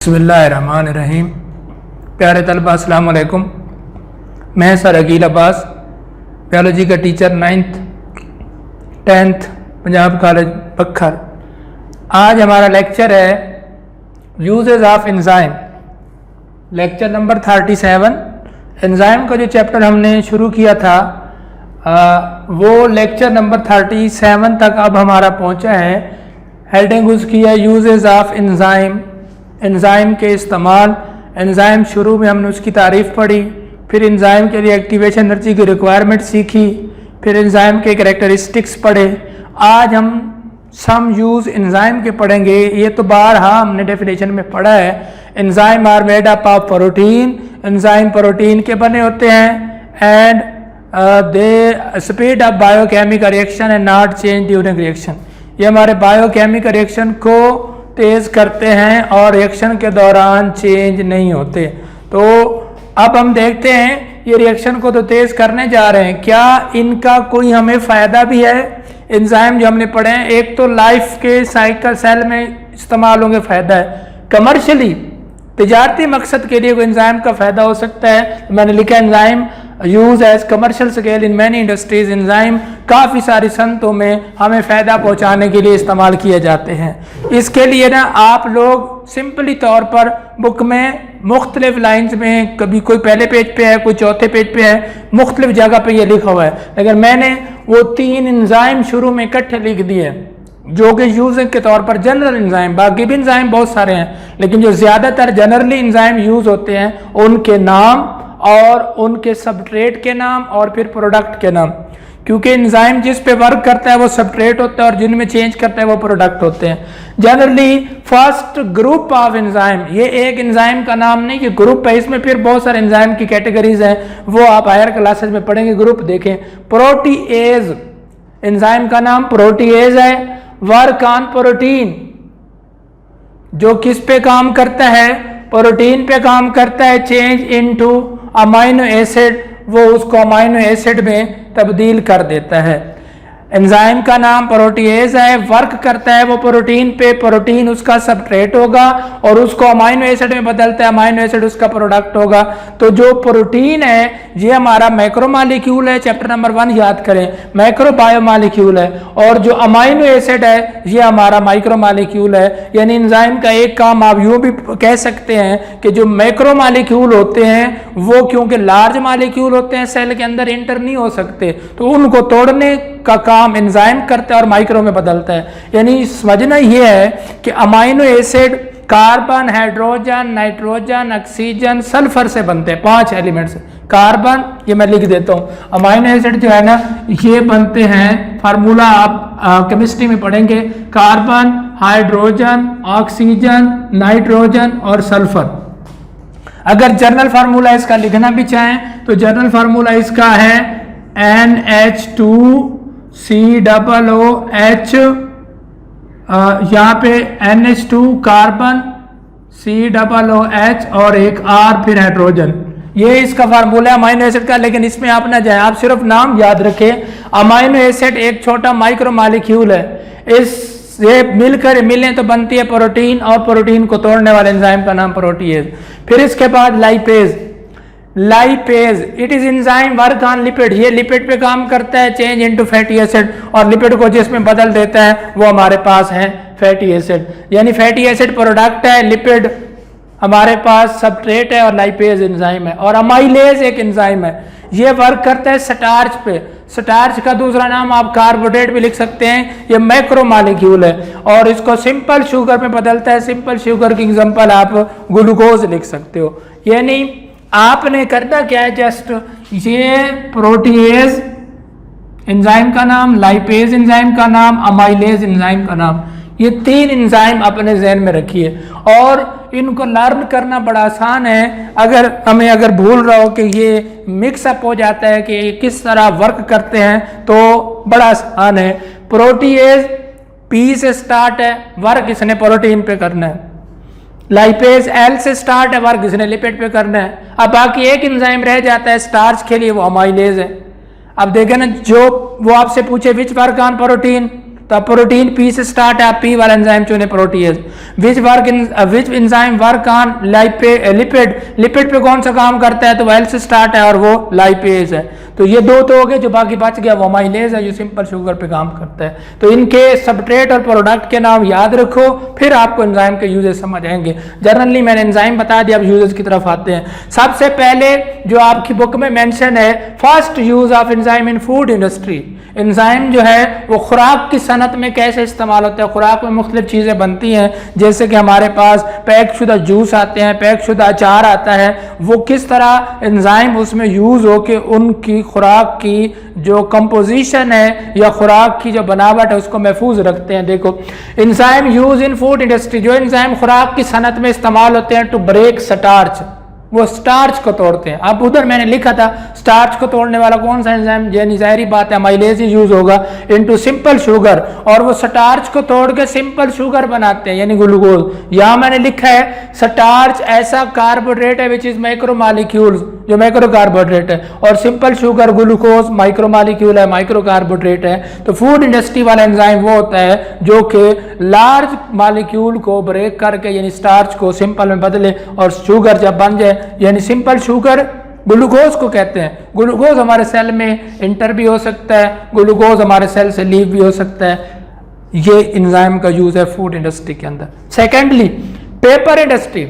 बिस्मिल्लाहिर्रहमानिर्रहीम। प्यारे तलबा अस्सलाम वालेकुम। मैं सर अकील अब्बास, बायोलॉजी का teacher 9th 10th Punjab college बखर। आज हमारा लेक्चर है uses of enzyme, lecture number 37। Enzyme का जो चैप्टर हमने शुरू किया था वो लेक्चर नंबर 37 तक अब हमारा पहुंचा है। हेडिंग उसकी है यूजेस ऑफ एंजाइम, एंजाइम के इस्तेमाल। एंजाइम शुरू में हमने उसकी तारीफ़ पढ़ी, फिर एंजाइम के लिए एक्टिवेशन एनर्जी की रिक्वायरमेंट सीखी, फिर एंजाइम के कैरेक्टरिस्टिक्स पढ़े। आज हम सम यूज़ एंजाइम के पढ़ेंगे। ये तो बारहा हमने डेफिनेशन में पढ़ा है। Enzyme are made up of protein, enzyme protein के बने होते हैं and they speed up biochemical reaction and not change during reaction. ये हमारे बायोकेमिकल रिएक्शन को तेज़ करते हैं और रिएक्शन के दौरान चेंज नहीं होते। तो अब हम देखते हैं ये रिएक्शन को तो तेज़ करने जा रहे हैं, क्या इनका कोई हमें फ़ायदा भी है। एंजाइम जो हमने पढ़े हैं, एक तो लाइफ के साइकिल सेल में इस्तेमाल होंगे, फ़ायदा है। कमर्शियली तिजारती मकसद के लिए कोई एंजाइम का फ़ायदा हो सकता है। मैंने लिखा enzyme use as commercial scale in many industries. Enzyme काफ़ी सारी सनतों में हमें फ़ायदा पहुंचाने के लिए इस्तेमाल किए जाते हैं। इसके लिए ना आप लोग सिंपली तौर पर बुक में मुख्तलिफ लाइन्स में, कभी कोई पहले पेज पे है, कोई चौथे पेज पे है, मुख्तलिफ जगह पे ये लिखा हुआ है, लेकिन मैंने वो 3 एंजाइम शुरू में इकट्ठे लिख दिए जो कि यूज के तौर पर जनरल एंजाइम। बाकी भी एंजाइम बहुत सारे हैं, लेकिन जो ज़्यादातर जनरली एंजाइम यूज होते हैं उनके नाम और उनके सबस्ट्रेट के नाम और फिर प्रोडक्ट के नाम। क्योंकि एंजाइम जिस पे वर्क करता है वो सबस्ट्रेट होता है और जिनमें चेंज करता है वो प्रोडक्ट होते हैं। Generally first group of enzyme, ये एक एंजाइम का नाम नहीं, ये ग्रुप है। इसमें फिर बहुत सारे एंजाइम की कैटेगरीज हैं, वो आप हायर क्लासेस में पढ़ेंगे। ग्रुप देखें, प्रोटीएज एंजाइम का नाम प्रोटीएज है। वर्क ऑन प्रोटीन, जो किस पे काम करता है, प्रोटीन पे काम करता है। चेंज इनटू अमाइनो एसिड, वो उसको अमाइनो एसिड में तब्दील कर देता है। एंजाइम का नाम प्रोटीएज है, वर्क करता है वो प्रोटीन पे, प्रोटीन उसका सबस्ट्रेट होगा और उसको अमाइनो एसिड में बदलता है, अमाइनो एसिड उसका प्रोडक्ट होगा। तो जो प्रोटीन है ये हमारा मैक्रोमॉलिक्यूल है, चैप्टर नंबर 1 याद करें, मैक्रो बायोमॉलिक्यूल है। और जो अमाइनो एसिड है ये हमारा माइक्रोमॉलिक्यूल है। यानी एंजाइम का एक काम आप यूँ भी कह सकते हैं कि जो मैक्रोमॉलिक्यूल होते हैं वो क्योंकि लार्ज मॉलिक्यूल होते हैं, सेल के अंदर इंटर नहीं हो सकते, तो उनको तोड़ने का काम एंजाइम करता है और माइक्रो में बदलता है। यानी समझना यह है कि amino acid carbon, hydrogen, nitrogen, oxygen, sulphur से बनते हैं, 5 एलिमेंट्स। कार्बन, ये मैं लिख देता हूँ, अमाइनो एसिड जो है ना ये बनते हैं, फार्मूला आप केमिस्ट्री में पढ़ेंगे, कार्बन, हाइड्रोजन, ऑक्सीजन, नाइट्रोजन और सल्फर। अगर जर्नल फार्मूला इसका लिखना भी चाहें तो जर्नल फार्मूला इसका है NH2COOH, यहाँ पे NH2 कार्बन, COOH और एक R फिर हाइड्रोजन। ये इसका फार्मूला है अमाइनो एसिड का। लेकिन इसमें आप ना जाए, आप सिर्फ नाम याद रखें। अमाइनो एसिड एक छोटा माइक्रो मॉलिक्यूल है, इससे मिलकर मिलें तो बनती है प्रोटीन और प्रोटीन को तोड़ने वाले एंजाइम का नाम प्रोटीएज। फिर इसके बाद lipase, lipase it is enzyme work on lipid, ये लिपिड पे काम करता है, चेंज इनटू फैटी एसिड, और लिपिड को जिसमें बदल देता है वो हमारे पास है फैटी एसिड। यानी फैटी एसिड प्रोडक्ट है, लिपिड हमारे पास सबस्ट्रेट है और लाइपेज एंजाइम है। और अमाइलेज एक एंजाइम है, ये वर्क करता है स्टार्च पे। स्टार्च का दूसरा नाम आप कार्बोहाइड्रेट भी लिख सकते हैं। ये मैक्रो मॉलिक्यूल है और इसको सिंपल शुगर में बदलता है। सिंपल शुगर की एग्जांपल आप ग्लूकोज लिख सकते हो। यानी आपने करना क्या है, जस्ट ये प्रोटीएज एंजाइम का नाम, लाइपेज एंजाइम का नाम, अमाइलेज एंजाइम का नाम, ये 3 एंजाइम अपने जहन में रखिए और इनको लर्न करना बड़ा आसान है। अगर भूल रहा हो कि ये मिक्सअप हो जाता है कि किस तरह वर्क करते हैं तो बड़ा आसान है। प्रोटीएज P से स्टार्ट है, वर्क इसने प्रोटीन पे करना है। लाइपेज L से स्टार्ट है, वर्क इसने लिपिड पे करना है। अब बाकी एक एंजाइम रह जाता है स्टार्च के लिए, वो अमाइलेज है। अब देखें ना, जो वो आपसे पूछे विच वर्क ऑन प्रोटीन, तो प्रोटीन पी से स्टार्ट है, आप पी वाला एंजाइम चुने protease. Which enzyme work on lipid, lipid पे कौन सा काम करता है, तो वेल से स्टार्ट है और वो लाइपेज है। तो ये दो तो हो गए, जो बाकी बच गया वो अमाइलेज है जो सिंपल शुगर पे काम करता है। तो इनके सबस्ट्रेट और प्रोडक्ट के नाम याद रखो, फिर आपको एंजाइम के यूजेस समझ आएंगे। जनरली मैंने एंजाइम बता दिया, अब यूजेस की तरफ आते हैं। सबसे पहले जो आपकी बुक में मेंशन है, first use of enzyme in food industry. Enzyme जो है वो खुराक की सनत में कैसे इस्तेमाल होता है। खुराक में मुख्तलिफ चीज़ें बनती हैं, जैसे कि हमारे पास पैक शुदा जूस आते हैं, पैक शुदा अचार आता है, वो किस तरह एंजाइम उसमें यूज़ हो के उनकी खुराक की जो कंपोजिशन है या खुराक की जो बनावट है उसको महफूज रखते हैं। देखो, enzyme use in food industry, जो एंजाइम खुराक की सनत में इस्तेमाल होते हैं टू ब्रेक स्टार्च, वो स्टार्च को तोड़ते हैं। अब उधर मैंने लिखा था स्टार्च को तोड़ने वाला कौन सा एंजाइम, यानी जाहिर बात है अमाइलेज यूज होगा इनटू सिंपल शुगर, और वो स्टार्च को तोड़ के सिंपल शुगर बनाते हैं यानी ग्लूकोज। यहाँ मैंने लिखा है स्टार्च ऐसा कार्बोहाइड्रेट है विच इज माइक्रोमॉलिक्यूल्स, जो माइक्रो कार्बोहाइड्रेट है, और सिंपल शुगर ग्लूकोज माइक्रोमॉलिक्यूल है, माइक्रो कार्बोहाइड्रेट है। तो फूड इंडस्ट्री वाला एंजाइम वो होता है जो कि लार्ज मॉलिक्यूल को ब्रेक करके यानी स्टार्च को सिंपल में बदले और शुगर जब बन जाए, यानी सिंपल शुगर ग्लूकोज को कहते हैं। ग्लूकोज हमारे सेल में इंटर भी हो सकता है, ग्लूकोज हमारे सेल से लीव भी हो सकता है। ये एंजाइम का यूज है फूड इंडस्ट्री के अंदर। Secondly, paper industry.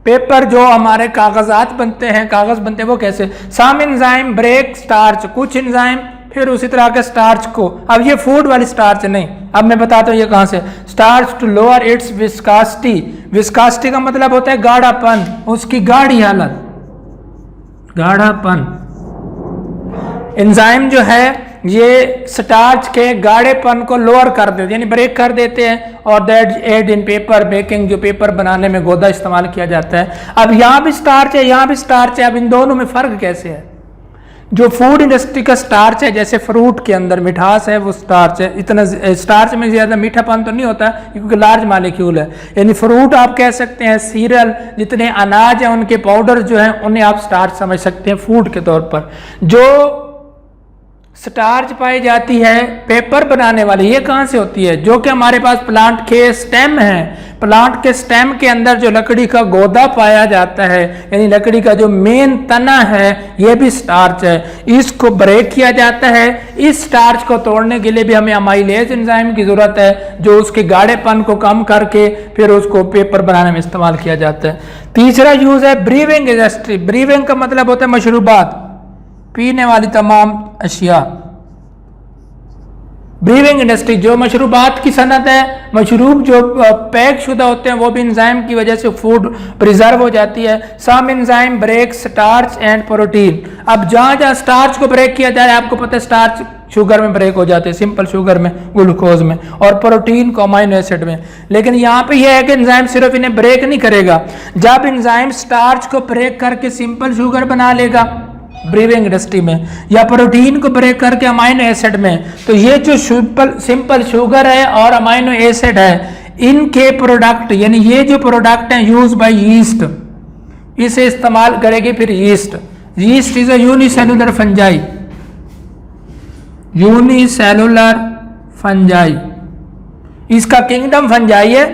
पेपर जो हमारे कागजात बनते हैं, कागज बनते हैं, वो कैसे, सम एंजाइम ब्रेक स्टार्च, कुछ एंजाइम फिर उसी तरह के स्टार्च को, अब ये फूड वाली स्टार्च नहीं, अब मैं बताता हूँ ये कहाँ से, starch to lower its viscosity. Viscosity का मतलब होता है गाढ़ापन, उसकी गाढ़ी हालत, गाढ़ापन। एंजाइम जो है ये स्टार्च के गाढ़ेपन को लोअर कर देते यानी ब्रेक कर देते हैं, और that aid in paper baking, जो पेपर बनाने में गोदा इस्तेमाल किया जाता है। अब यहाँ भी स्टार्च है, यहाँ भी स्टार्च है, अब इन दोनों में फर्क कैसे है। जो फूड इंडस्ट्री का स्टार्च है, जैसे फ्रूट के अंदर मिठास है वो स्टार्च है, इतना स्टार्च में ज़्यादा मीठापन तो नहीं होता क्योंकि लार्ज मॉलिक्यूल है। यानी फ्रूट आप कह सकते हैं, सीरियल जितने अनाज हैं उनके पाउडर जो हैं उन्हें आप स्टार्च समझ सकते हैं फूड के तौर पर। जो स्टार्च पाई जाती है पेपर बनाने वाली, ये कहाँ से होती है, जो कि हमारे पास प्लांट के स्टेम है, प्लांट के स्टेम के अंदर जो लकड़ी का गोदा पाया जाता है यानी लकड़ी का जो मेन तना है ये भी स्टार्च है, इसको ब्रेक किया जाता है। इस स्टार्च को तोड़ने के लिए भी हमें अमाइलेज एंजाइम की जरूरत है जो उसके गाढ़ेपन को कम करके फिर उसको पेपर बनाने में इस्तेमाल किया जाता है। तीसरा यूज है ब्रीविंग इंडस्ट्री। ब्रीविंग का मतलब होता है मशरूबात, पीने वाली तमाम अशिया। ब्रीविंग इंडस्ट्री जो मशरूबात की सनत है, मशरूब जो पैक शुदा होते हैं वो भी एंजाइम की वजह से फूड प्रिजर्व हो जाती है। Some enzyme break starch and protein. अब जहाँ जहाँ स्टार्च को ब्रेक किया जाए, आपको पता है स्टार्च शुगर में ब्रेक हो जाते हैं, सिंपल शुगर में, ग्लूकोज में, और प्रोटीन को अमाइनो एसिड में। लेकिन यहाँ पे यह है कि एंजाइम सिर्फ इन्हें ब्रेक नहीं करेगा, जब एंजाइम स्टार्च को ब्रेक करके सिंपल शुगर बना लेगा ब्रीविंग इंडस्ट्री में, या प्रोटीन को ब्रेक करके अमाइनो एसिड में, तो ये जो सिंपल शुगर है और अमाइनो एसिड है, इनके प्रोडक्ट यानी ये जो प्रोडक्ट हैं यूज बाय यीस्ट, इसे इस्तेमाल करेगी फिर yeast. Yeast is a unicellular fungi, unicellular fungi, इसका किंगडम फंजाई है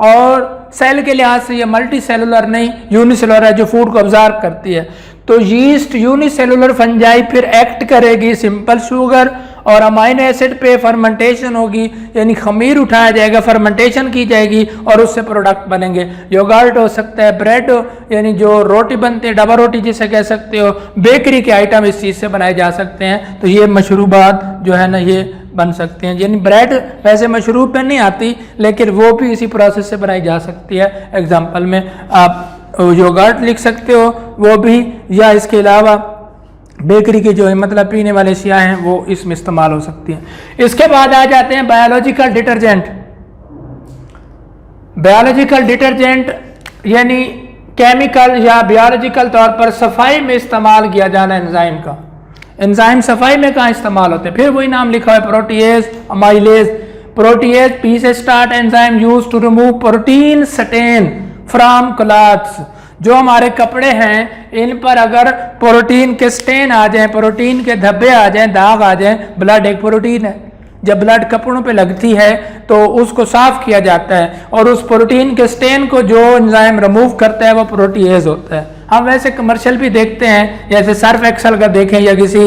और सेल के लिहाज से ये मल्टी सेलुलर नहीं यूनिसेलुलर है जो फूड को ऑब्जर्व करती है। तो यीस्ट यूनिसेलुलर फंजाई फिर एक्ट करेगी सिंपल शुगर और अमाइनो एसिड पे, फर्मेंटेशन होगी यानी खमीर उठाया जाएगा, फर्मेंटेशन की जाएगी और उससे प्रोडक्ट बनेंगे। योगर्ट हो सकता है, ब्रेड यानी जो रोटी बनते हैं, डबा रोटी जिसे कह सकते हो, बेकरी के आइटम इस चीज़ से बनाए जा सकते हैं। तो ये मशरूबात जो है ना ये बन सकते हैं, यानी ब्रेड वैसे मशरूब पे नहीं आती लेकिन वो भी इसी प्रोसेस से बनाई जा सकती है। एग्जाम्पल में आप योगर्ट लिख सकते हो वो भी, या इसके अलावा बेकरी के जो है मतलब पीने वाले अशिया हैं वो इसमें इस्तेमाल हो सकती हैं। इसके बाद आ जाते हैं बायोलॉजिकल डिटर्जेंट। बायोलॉजिकल डिटर्जेंट यानी केमिकल या बायोलॉजिकल तौर पर सफाई में इस्तेमाल किया जाना एंजाइम का। एंजाइम सफाई में कहाँ इस्तेमाल होते हैं, फिर वही नाम लिखा है प्रोटीएज, अमाइलेज। प्रोटीएज पी से start enzyme use to remove protein stain from clothes. जो हमारे कपड़े हैं इन पर अगर प्रोटीन के स्टेन आ जाएं, प्रोटीन के धब्बे आ जाएं, दाग आ जाएं, ब्लड एक प्रोटीन है, जब ब्लड कपड़ों पे लगती है तो उसको साफ किया जाता है और उस प्रोटीन के स्टेन को जो एंजाइम रिमूव करता है वो प्रोटीएज होता है। हम वैसे कमर्शियल भी देखते हैं, जैसे सर्फ एक्सल का देखें या किसी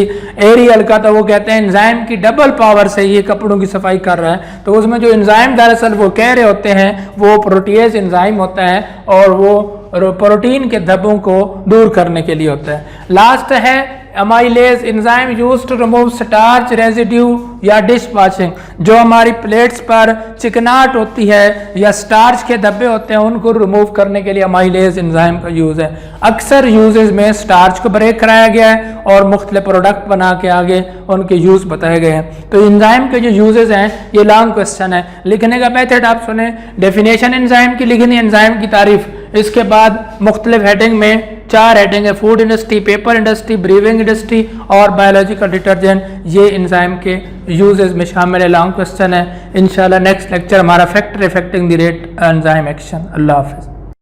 एरियल का, तो वो कहते हैं एंजाइम की डबल पावर से ये कपड़ों की सफाई कर रहा है। तो उसमें जो एंजाइम दरअसल वो कह रहे होते हैं वो प्रोटीएज एंजाइम होता है और वो प्रोटीन के धब्बों को दूर करने के लिए होता है। लास्ट है amylase enzyme used to remove starch residue या डिश वॉशिंग। जो हमारी प्लेट्स पर चिकनाहट होती है या स्टार्च के धब्बे होते हैं उनको रिमूव करने के लिए अमाइलेज एंजाइम का यूज़ है। अक्सर यूजेस में स्टार्च को ब्रेक कराया गया है और मुख्तलिफ प्रोडक्ट बना के आगे उनके यूज़ बताए गए हैं। तो एंजाइम के जो यूजेस हैं ये लॉन्ग क्वेश्चन है। लिखने का मेथड आप सुने, डेफिनेशन एंजाइम की लिखनी, एंजाइम की तारीफ, इसके बाद मुख्तलिफ हेडिंग में 4 हेडिंग है, food industry, paper industry, brewing industry और बायोलॉजिकल डिटर्जेंट, ये एंजाइम के यूजेस में शामिल है। लॉन्ग क्वेश्चन है। इंशाल्लाह नेक्स्ट लेक्चर हमारा factor affecting the rate enzyme action. अल्लाह हाफिज़।